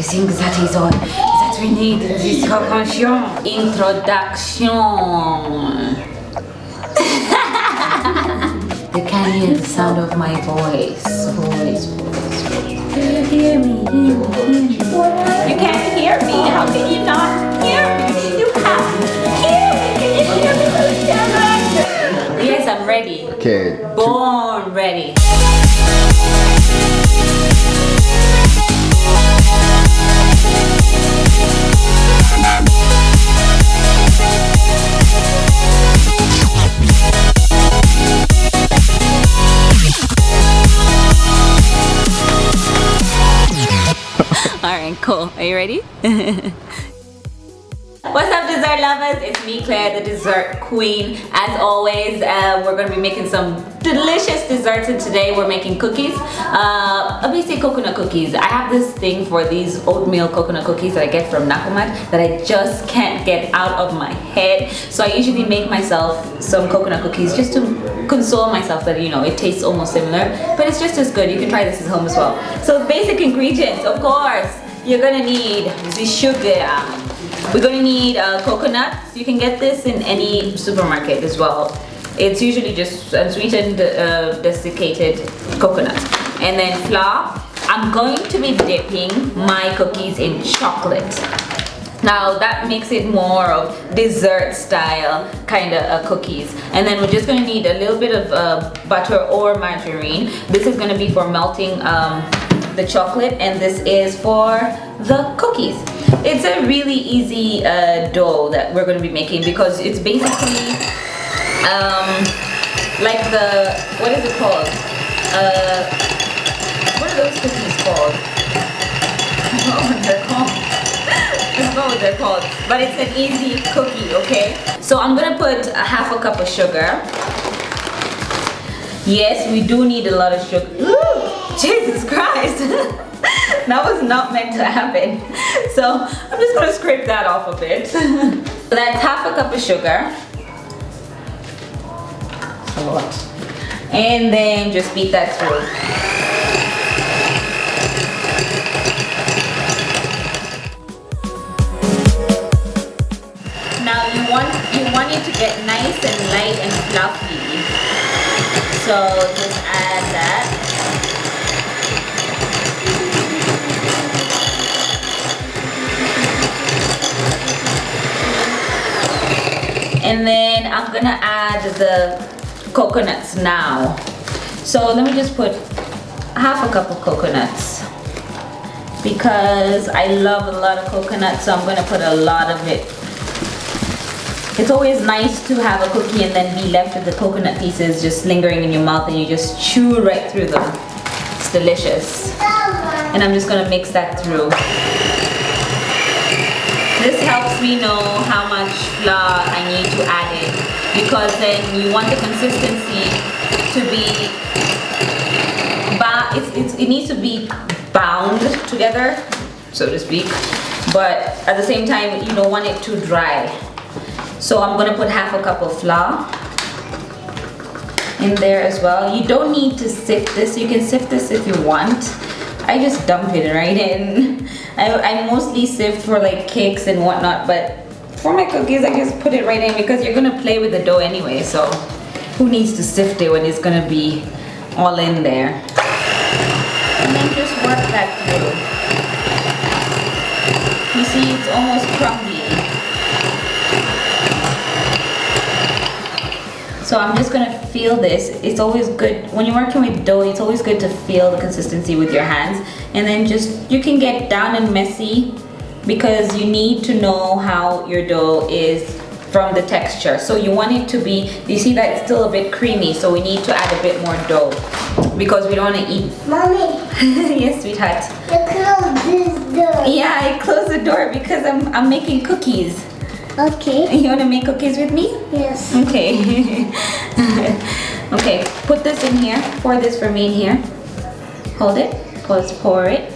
les ingrédients that we need in this introduction. You can hear the sound of my voice. Do you hear me? You can't hear me. How can you not hear me? You have to hear me. Can you hear me? Yes, I'm ready. Okay. Born ready. Alright, cool. Are you ready? What's up, dessert lovers? It's me, Claire, the dessert queen. As always, we're going to be making some delicious desserts, and today we're making cookies. Basic coconut cookies. I have this thing for these oatmeal coconut cookies that I get from Nakumat that I just can't get out of my head. So I usually make myself some coconut cookies just to console myself that, you know, it tastes almost similar, but it's just as good. You can try this at home as well. So basic ingredients, of course, you're going to need the sugar. We're going to need coconuts. You can get this in any supermarket as well. It's usually just unsweetened, desiccated coconut. And then flour. I'm going to be dipping my cookies in chocolate. Now that makes it more of dessert style kind of cookies. And then we're just going to need a little bit of butter or margarine. This is going to be for melting the chocolate, and this is for the cookies. It's a really easy dough that we're going to be making because it's basically like the, what is it called? What are those cookies called? I don't know what they're called. I don't know what they're called, but it's an easy cookie, okay? So I'm going to put a half a cup of sugar. Yes, we do need a lot of sugar. Ooh, Jesus Christ. That was not meant to happen. So I'm just going to scrape that off a bit. So that's half a cup of sugar. A lot. And then just beat that through. Now you want it to get nice and light and fluffy. So just add that. And then I'm gonna add the coconuts now. So let me just put half a cup of coconuts because I love a lot of coconut, so I'm gonna put a lot of it. It's always nice to have a cookie and then be left with the coconut pieces just lingering in your mouth and you just chew right through them. It's delicious. And I'm just gonna mix that through. This helps me know how much flour I need to add in, because then you want the consistency to be, it needs to be bound together, so to speak, but at the same time you don't want it too dry. So I'm gonna put half a cup of flour in there as well. You don't need to sift this, you can sift this if you want. I just dump it right in. I mostly sift for like cakes and whatnot, but for my cookies I just put it right in because you're gonna play with the dough anyway, so who needs to sift it when it's gonna be all in there. And then just work that through. You see, it's almost crumbly. So I'm just gonna feel this. It's always good, when you're working with dough, it's always good to feel the consistency with your hands. And then just, you can get down and messy because you need to know how your dough is from the texture. So you want it to be, you see that it's still a bit creamy, so we need to add a bit more dough because we don't want to eat. Mommy. Yes, sweetheart. You close this door. Yeah, I closed the door because I'm making cookies. Okay. You want to make cookies with me? Yes. Okay. Okay, put this in here. Pour this for me in here. Hold it. Let's pour it.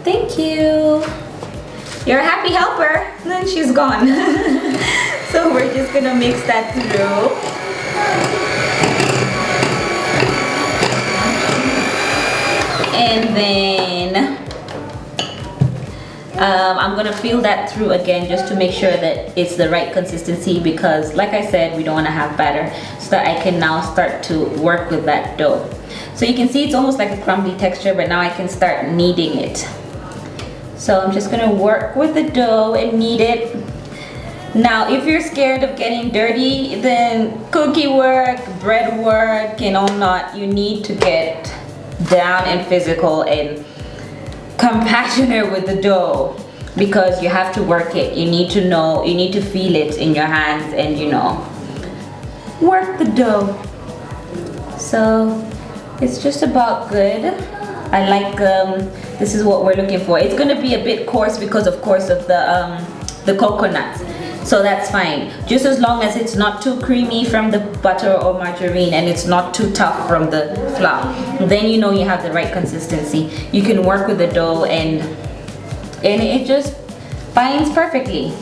Thank you. You're a happy helper. Then she's gone. So we're just gonna mix that through. And then I'm gonna feel that through again just to make sure that it's the right consistency, because like I said, we don't want to have batter, so that I can now start to work with that dough. So you can see it's almost like a crumbly texture, but now I can start kneading it. So I'm just gonna work with the dough and knead it. Now, if you're scared of getting dirty, then cookie work, bread work, and all not, you need to get down and physical and compassionate with the dough, because you have to work it. You need to know, you need to feel it in your hands, and you know, work the dough. So it's just about good. I like this is what we're looking for. It's gonna be a bit coarse because of course of the coconut, so that's fine, just as long as it's not too creamy from the butter or margarine and it's not too tough from the flour. Then you know you have the right consistency. You can work with the dough and it just binds perfectly.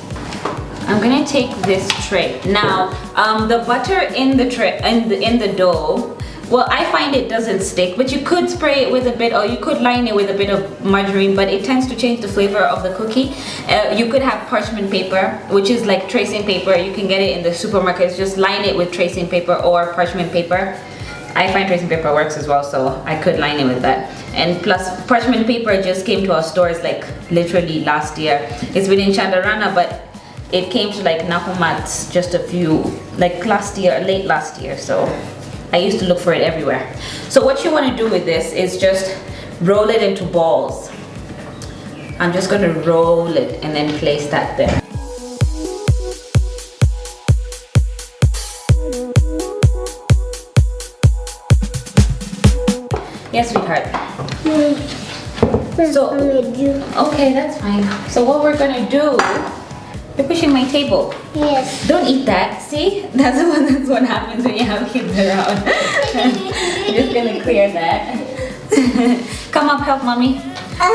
I'm gonna take this tray now. The butter in the tray, in the dough, well, I find it doesn't stick, but you could spray it with a bit, or you could line it with a bit of margarine, but it tends to change the flavor of the cookie. You could have parchment paper, which is like tracing paper. You can get it in the supermarkets. Just line it with tracing paper or parchment paper. I find tracing paper works as well, so I could line it with that. And plus, parchment paper just came to our stores like literally last year. It's been in Chandarana, but it came to like Nakumat just a few, like last year, late last year, so I used to look for it everywhere. So what you want to do with this is just roll it into balls. I'm just going to roll it and then place that there. Yes, sweetheart. So, okay, that's fine. So what we're going to do, you're pushing my table. Yes. Don't eat that. See? That's what happens when you have kids around. I'm just gonna clear that. Come up, help mommy.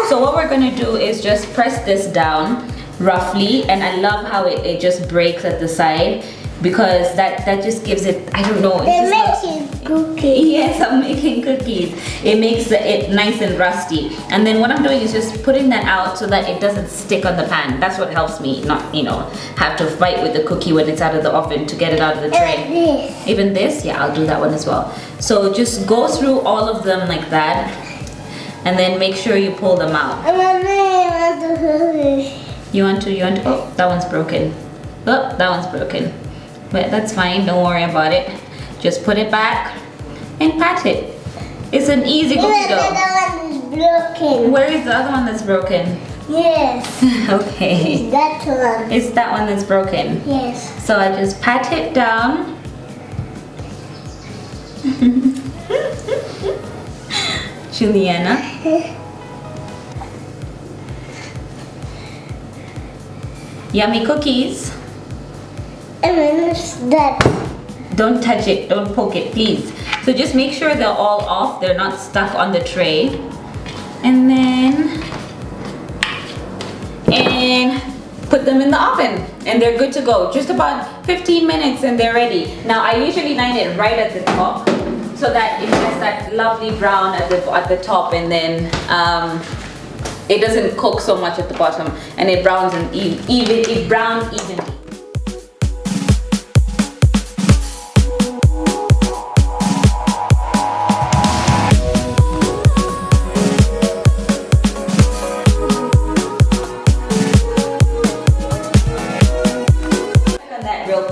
So what we're gonna do is just press this down roughly, and I love how it just breaks at the side, because that just gives it, I don't know. They're making cookies. Yes, I'm making cookies. It makes it nice and rusty. And then what I'm doing is just putting that out so that it doesn't stick on the pan. That's what helps me not, you know, have to fight with the cookie when it's out of the oven to get it out of the tray. This. Even this? Yeah, I'll do that one as well. So just go through all of them like that, and then make sure you pull them out. You want to, oh, that one's broken. Oh, that one's broken. But that's fine, don't worry about it. Just put it back and pat it. It's an easy cookie dough. The other one is broken. Where is the other one that's broken? Yes. Okay. It's that one. It's that one that's broken. Yes. So I just pat it down. Juliana. Yummy cookies. And that. Don't touch it, don't poke it, please. So just make sure they're all off, they're not stuck on the tray. And then, put them in the oven, and they're good to go. Just about 15 minutes and they're ready. Now I usually line it right at the top, so that it gets that lovely brown at the top, and then it doesn't cook so much at the bottom, and it browns and it browns evenly.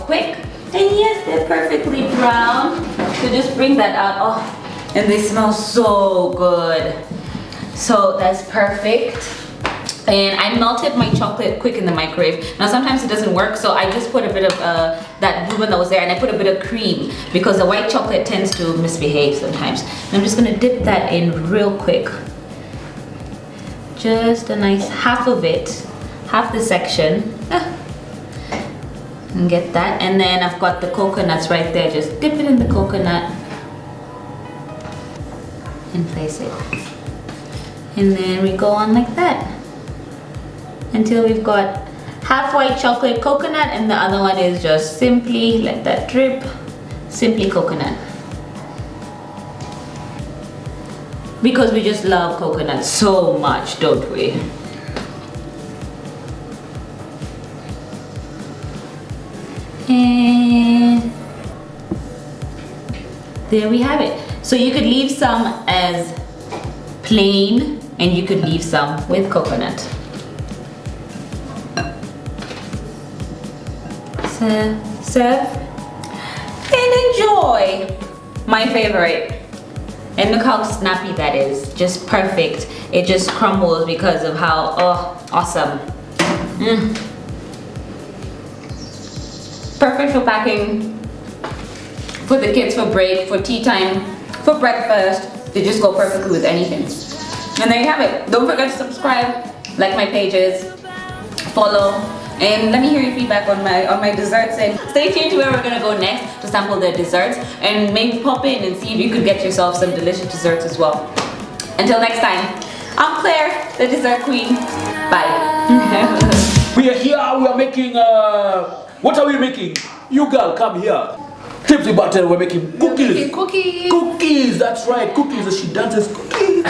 Quick, and yes, they're perfectly brown. So just bring that out. Oh, and they smell so good. So that's perfect. And I melted my chocolate quick in the microwave. Now sometimes it doesn't work, so I just put a bit of that bourbon that was there, and I put a bit of cream, because the white chocolate tends to misbehave sometimes. And I'm just gonna dip that in real quick. Just a nice half of it, half the section. And get that, and then I've got the coconuts right there. Just dip it in the coconut and place it, and then we go on like that until we've got half white chocolate coconut, and the other one is just simply let that drip, simply coconut, because we just love coconut so much, don't we? And there we have it. So you could leave some as plain and you could leave some with coconut. So serve and enjoy. My favorite. And look how snappy that is. Just perfect. It just crumbles because of how awesome. Perfect for packing, for the kids for break, for tea time, for breakfast. They just go perfectly with anything. And there you have it. Don't forget to subscribe, like my pages, follow, and let me hear your feedback on my desserts. And stay tuned to where we're gonna go next to sample the desserts, and maybe pop in and see if you could get yourself some delicious desserts as well. Until next time, I'm Claire, the dessert queen. Bye. We are here. We are making. What are we making? You girl, come here. Tipsy butter. We're making cookies. Cookies. Cookies. That's right. Cookies. She dances cookies.